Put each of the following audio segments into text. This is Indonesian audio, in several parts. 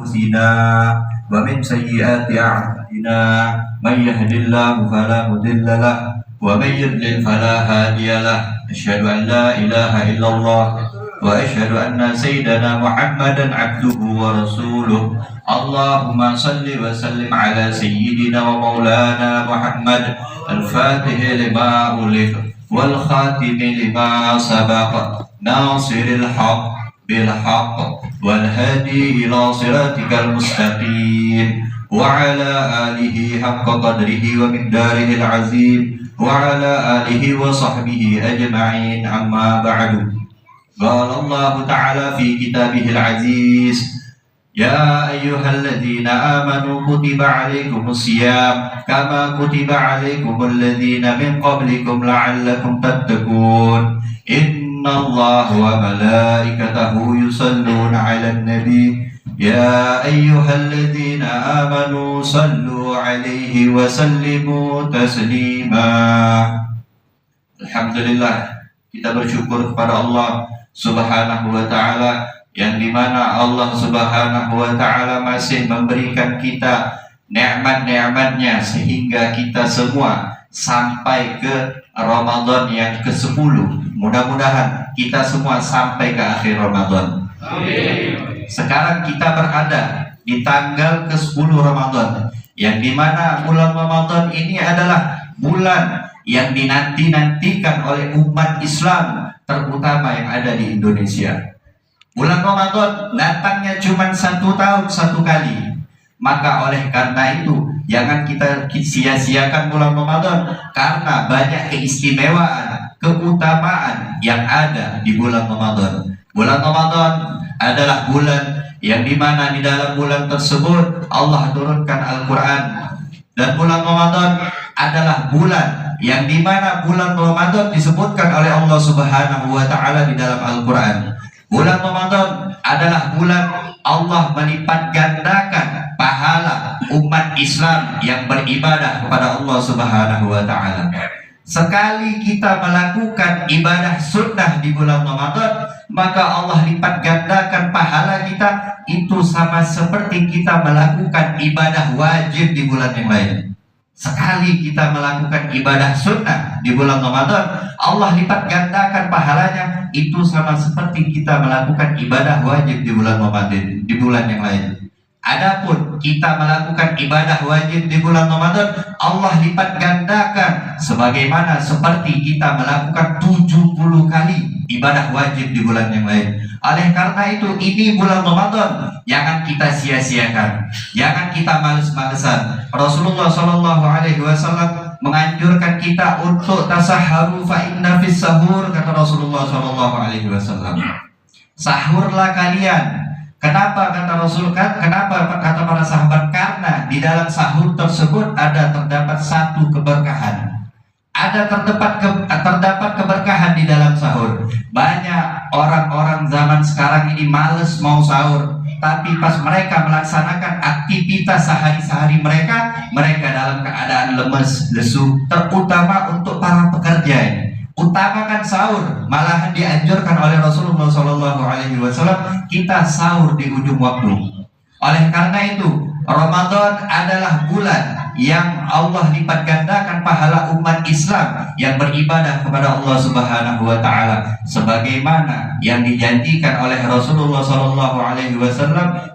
أنفسنا ومن سيئات أعمالنا من يهد الله فلا مضل له ومن يضلل فلا هادي له أشهد أن لا إله إلا الله وأشهد أن سيدنا محمدا عبده ورسوله اللهم صل وسلم على سيدنا ومولانا محمد الفاتح لما أغلق والخاتم لما سبق ناصر الحق بالحق والهادي إلى صراطك المستقيم وعلى آله حق قدره ومقداره العظيم وعلى آله وصحبه أجمعين أما بعد. قال الله تعالى في كتابه العزيز يا أيها الذين آمنوا كتب عليكم الصيام كما كتب عليكم الذين من قبلكم لعلكم تتقون إن الله وملائكته يصلون على النبي يا أيها الذين آمنوا صلوا عليه وسلموا تسليما. Alhamdulillah, kita bersyukur kepada Allah Subhanahu wa ta'ala, yang dimana Allah Subhanahu wa ta'ala masih memberikan kita nikmat-nikmatnya sehingga kita semua sampai ke Ramadan yang ke-10. Mudah-mudahan kita semua sampai ke akhir Ramadan. Amin. Sekarang kita berada di tanggal ke-10 Ramadan, yang dimana bulan Ramadan ini adalah bulan yang dinanti-nantikan oleh umat Islam, terutama yang ada di Indonesia. Bulan Ramadan datangnya cuma 1 tahun 1 kali. Maka oleh karena itu jangan kita sia-siakan bulan Ramadan, karena banyak keistimewaan, keutamaan yang ada di bulan Ramadan. Bulan Ramadan adalah bulan yang dimana di dalam bulan tersebut Allah turunkan Al-Quran. Dan bulan Ramadan adalah bulan yang dimana bulan Ramadan disebutkan oleh Allah Subhanahu wa ta'ala di dalam Al-Quran. Bulan Ramadan adalah bulan Allah melipat gandakan pahala umat Islam yang beribadah kepada Allah Subhanahu wa ta'ala. Sekali kita melakukan ibadah sunnah di bulan Ramadan, maka Allah lipat gandakan pahala kita itu sama seperti kita melakukan ibadah wajib di bulan yang lain. Sekali kita melakukan ibadah sunnah di bulan Ramadan, Allah lipat gandakan pahalanya itu sama seperti kita melakukan ibadah wajib di bulan Ramadan, di bulan yang lain. Adapun kita melakukan ibadah wajib di bulan Ramadan, Allah lipat gandakan sebagaimana seperti kita melakukan 70 kali ibadah wajib di bulan yang lain. Oleh karena itu, ini bulan Ramadan, jangan kita sia-siakan, jangan kita males-malesan. Rasulullah SAW menganjurkan kita untuk tasahharu fa inna fis sahur, kata Rasulullah SAW. Sahurlah kalian. Kenapa kata Rasul? Kenapa kata para sahabat? Karena di dalam sahur tersebut terdapat satu keberkahan. Terdapat keberkahan di dalam sahur. Banyak orang-orang zaman sekarang ini males mau sahur, tapi pas mereka melaksanakan aktivitas sehari-hari mereka dalam keadaan lemes, lesu. Terutama untuk para pekerja ini, utamakan sahur. Malahan dianjurkan oleh Rasulullah SAW kita sahur di ujung waktu. Oleh karena itu, Ramadan adalah bulan yang Allah lipat gandakan pahala umat Islam yang beribadah kepada Allah Subhanahu wa ta'ala, sebagaimana yang dijanjikan oleh Rasulullah SAW,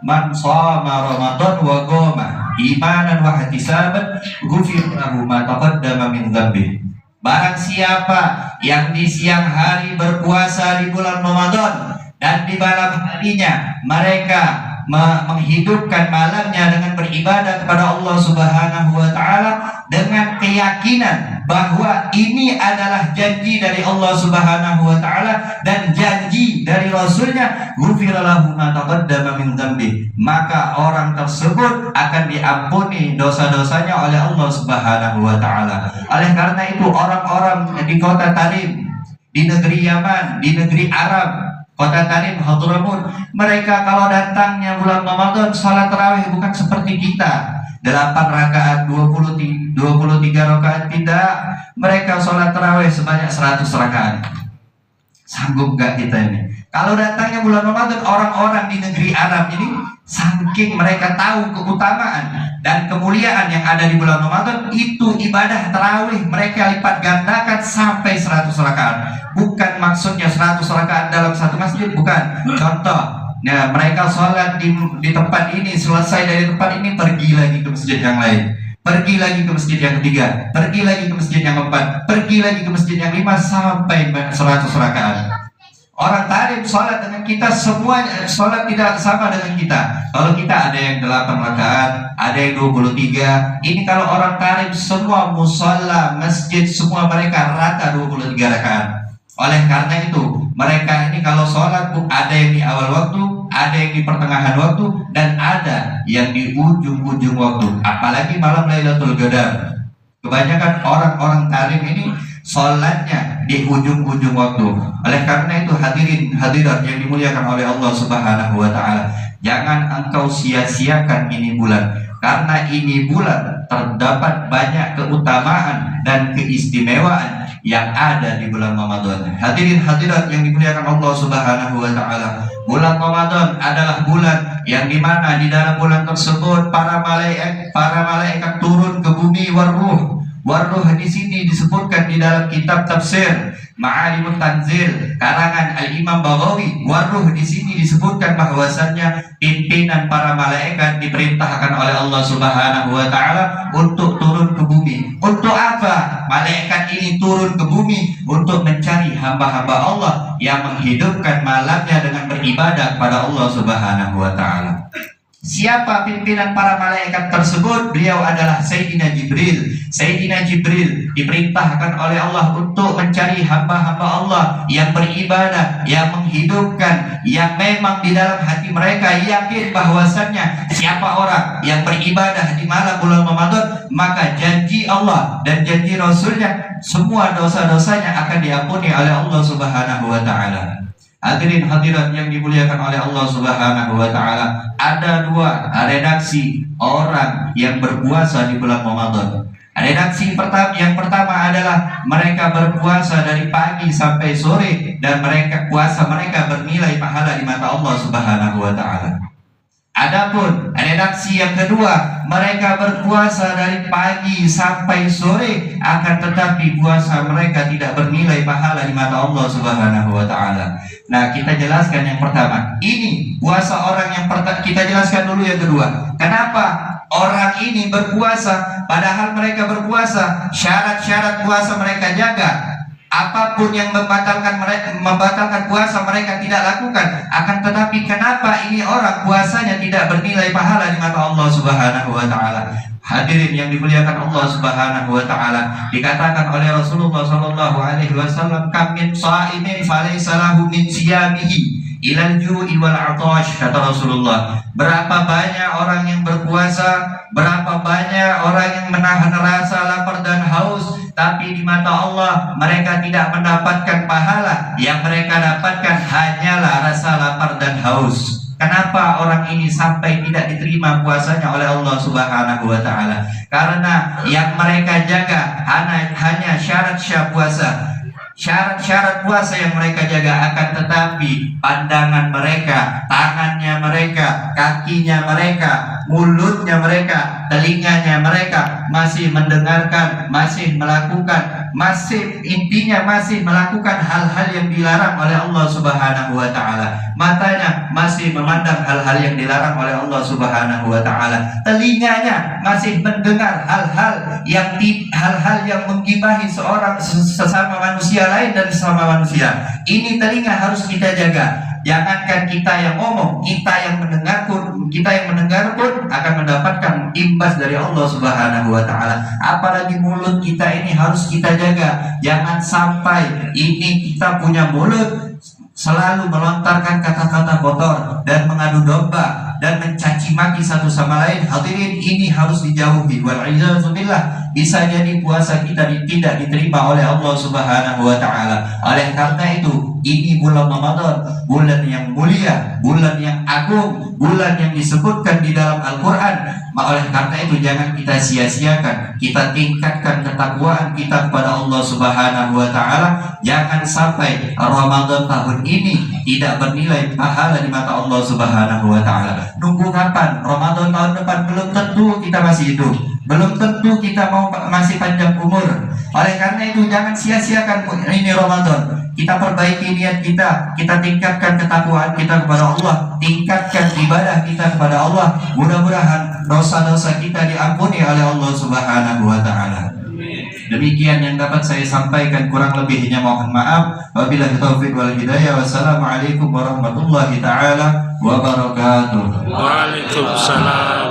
man shoma Ramadan wa qama imanan wa ihtisaban ghufira lahu ma taqaddama min dzambi. Barang siapa yang di siang hari berpuasa di bulan Ramadan dan di malam harinya mereka menghidupkan malamnya dengan beribadah kepada Allah Subhanahu wa ta'ala dengan keyakinan bahwa ini adalah janji dari Allah Subhanahu wa ta'ala dan janji dari Rasulnya, ghufira lahu ma taqaddama min dzambi, maka orang tersebut akan diampuni dosa-dosanya oleh Allah Subhanahu wa ta'ala. Oleh karena itu, orang-orang di kota Tarim, di negeri Yaman, di negeri Arab, kota Tarim, Hadramut, mereka kalau datangnya bulan Ramadan salat tarawih bukan seperti kita 8 rakaat, 23 rakaat, tidak. Mereka salat tarawih sebanyak 100 rakaat. Sanggup gak kita ini? Kalau datangnya bulan Ramadan, orang-orang di negeri Arab ini saking mereka tahu keutamaan dan kemuliaan yang ada di bulan Ramadan, itu ibadah tarawih mereka lipat gandakan sampai 100 rakaat. Bukan maksudnya 100 rakaat dalam satu masjid, bukan. Contoh, nah mereka sholat di tempat ini, selesai dari tempat ini pergi lagi ke masjid yang lain, pergi lagi ke masjid yang ketiga, pergi lagi ke masjid yang keempat, pergi lagi ke masjid yang lima, sampai 100 rakaat. Orang tarim sholat dengan kita, semua sholat tidak sama dengan kita. Kalau kita ada yang 8 rakaat, ada yang 23. Ini kalau orang tarim semua musola, masjid, semua mereka rata 23 rakaat. Oleh karena itu, mereka ini kalau sholat ada yang di awal waktu, ada yang di pertengahan waktu, dan ada yang di ujung-ujung waktu. Apalagi malam Lailatul Qadar. Kebanyakan orang-orang tarim ini sholatnya di ujung-ujung waktu. Oleh karena itu, hadirin hadirat yang dimuliakan oleh Allah Subhanahu wa Ta'ala, jangan engkau sia-siakan ini bulan, karena ini bulan terdapat banyak keutamaan dan keistimewaan yang ada di bulan Ramadan. Hadirin hadirat yang dimuliakan Allah Subhanahu wa Ta'ala, bulan Ramadan adalah bulan yang dimana di dalam bulan tersebut para malaikat turun ke bumi waruh. Waruh di sini disebutkan di dalam kitab tafsir Ma'alimut Tanzil karangan Al-Imam Baghawi. Waruh di sini disebutkan bahwasannya pimpinan para malaikat diperintahkan oleh Allah Subhanahu wa Ta'ala untuk turun ke bumi. Untuk apa? Malaikat ini turun ke bumi untuk mencari hamba-hamba Allah yang menghidupkan malamnya dengan beribadah pada Allah Subhanahu wa Ta'ala. Siapa pimpinan para malaikat tersebut? Beliau adalah Sayyidina Jibril. Sayyidina Jibril diperintahkan oleh Allah untuk mencari hamba-hamba Allah yang beribadah, yang menghidupkan, yang memang di dalam hati mereka yakin bahwasannya siapa orang yang beribadah di malam bulan Ramadan, maka janji Allah dan janji Rasulnya, semua dosa-dosanya akan diampuni oleh Allah Subhanahu wa Ta'ala. Hadirin hadirat yang dimuliakan oleh Allah Subhanahu wa Ta'ala, ada dua redaksi orang yang berpuasa di bulan Ramadan. Redaksi yang pertama adalah mereka berpuasa dari pagi sampai sore, dan puasa mereka bernilai pahala di mata Allah Subhanahu wa Ta'ala. Adapun redaksi yang kedua, mereka berpuasa dari pagi sampai sore, akan tetapi puasa mereka tidak bernilai pahala di mata Allah Subhanahu wa Ta'ala. Nah, kita jelaskan yang pertama. Ini puasa orang yang pertama. Kita jelaskan dulu yang kedua. Kenapa orang ini berpuasa padahal mereka berpuasa, syarat-syarat puasa mereka jaga. Apapun yang membatalkan puasa mereka tidak lakukan. Akan tetapi kenapa ini orang puasanya tidak bernilai pahala di mata Allah Subhanahu wa Ta'ala? Hadirin yang dimuliakan Allah Subhanahu wa Ta'ala, dikatakan oleh Rasulullah sallallahu alaihi wasallam, "Kam min sha'imin falaysa lahu min siyamihi ilal ju'i wal 'atash," kata Rasulullah. Berapa banyak orang yang berpuasa, berapa banyak orang yang menahan rasa lapar dan haus, tapi di mata Allah mereka tidak mendapatkan pahala. Yang mereka dapatkan hanyalah rasa lapar dan haus. Kenapa orang ini sampai tidak diterima puasanya oleh Allah Subhanahu wa Ta'ala? Karena yang mereka jaga hanya syarat-syarat puasa. Syarat-syarat puasa yang mereka jaga, akan tetapi pandangan mereka, tangannya mereka, kakinya mereka, mulutnya mereka, telinganya mereka masih mendengarkan, masih melakukan, intinya masih melakukan hal-hal yang dilarang oleh Allah Subhanahu wa Ta'ala. Matanya masih memandang hal-hal yang dilarang oleh Allah Subhanahu wa Ta'ala. Telinganya masih mendengar hal-hal yang menggibahi sesama manusia lain dan sesama manusia. Ini telinga harus kita jaga. Jangankan kita yang ngomong, kita yang mendengar pun akan mendapatkan imbas dari Allah Subhanahu wa Ta'ala. Apalagi mulut kita ini harus kita jaga. Jangan sampai ini kita punya mulut selalu melontarkan kata-kata kotor dan mengadu domba dan mencaci maki satu sama lain. Hadirin, ini harus dijauhi. Wal'iyadzubillah, bisa jadi puasa kita tidak diterima oleh Allah Subhanahu wa Ta'ala. Oleh karena itu, Ini bulan Ramadan, bulan yang mulia, bulan yang agung, bulan yang disebutkan di dalam Al-Quran. Oleh karena itu jangan kita sia-siakan, kita tingkatkan ketakwaan kita kepada Allah Subhanahu wa Ta'ala. Jangan sampai Ramadan tahun ini tidak bernilai pahala di mata Allah Subhanahu wa Ta'ala. Nunggu kapan? Ramadan tahun depan belum tentu kita masih hidup, belum tentu kita mau masih panjang umur. Oleh karena itu jangan sia-siakan ini Ramadan. Kita perbaiki niat kita tingkatkan ketakwaan kita kepada Allah, tingkatkan ibadah kita kepada Allah. Mudah-mudahan dosa-dosa kita diampuni oleh Allah Subhanahu wa Ta'ala. Demikian yang dapat saya sampaikan, kurang lebihnya mohon maaf. Wabillahi taufiq wal hidayah. Wassalamualaikum warahmatullahi taala wabarakatuh. Waalaikumsalam.